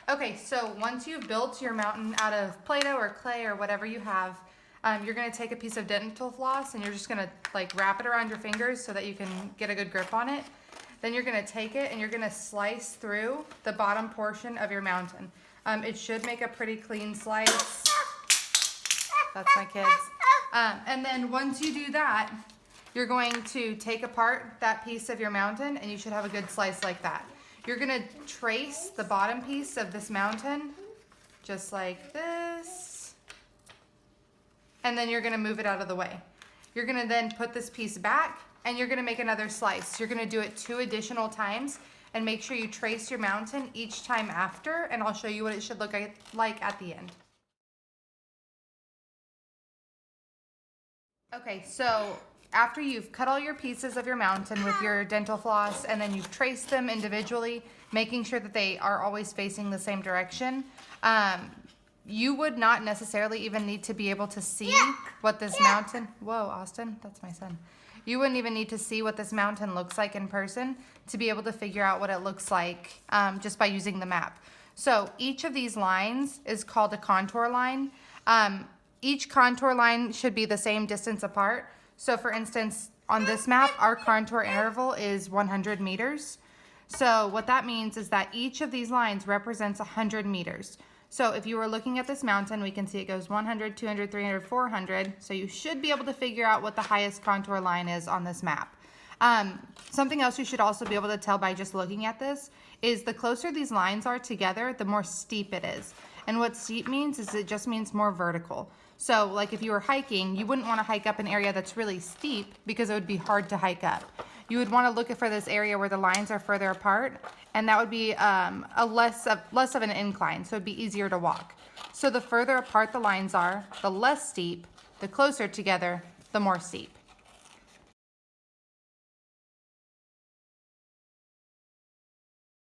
Okay, so once you've built your mountain out of Play-Doh or clay or whatever you have, you're gonna take a piece of dental floss and you're just gonna like wrap it around your fingers so that you can get a good grip on it. Then you're gonna take it and you're gonna slice through the bottom portion of your mountain. It should make a pretty clean slice. That's my kids. And then once you do that, you're going to take apart that piece of your mountain and you should have a good slice like that. You're gonna trace the bottom piece of this mountain just like this. And then you're gonna move it out of the way. You're gonna then put this piece back and you're gonna make another slice. You're gonna do it 2 additional times and make sure you trace your mountain each time after, and I'll show you what it should look like at the end. Okay, so after you've cut all your pieces of your mountain with your dental floss and then you've traced them individually, making sure that they are always facing the same direction, you would not necessarily even need to be able to see what this mountain, whoa, Austin, that's my son. You wouldn't even need to see what this mountain looks like in person to be able to figure out what it looks like just by using the map. So each of these lines is called a contour line. Each contour line should be the same distance apart. So for instance, on this map, our contour interval is 100 meters. So what that means is that each of these lines represents 100 meters. So if you were looking at this mountain, we can see it goes 100, 200, 300, 400. So you should be able to figure out what the highest contour line is on this map. Something else you should also be able to tell by just looking at this is the closer these lines are together, the more steep it is. And what steep means is it just means more vertical. So like if you were hiking, you wouldn't want to hike up an area that's really steep because it would be hard to hike up. You would want to look for this area where the lines are further apart, and that would be less of an incline, so it'd be easier to walk. So the further apart the lines are, the less steep, the closer together, the more steep.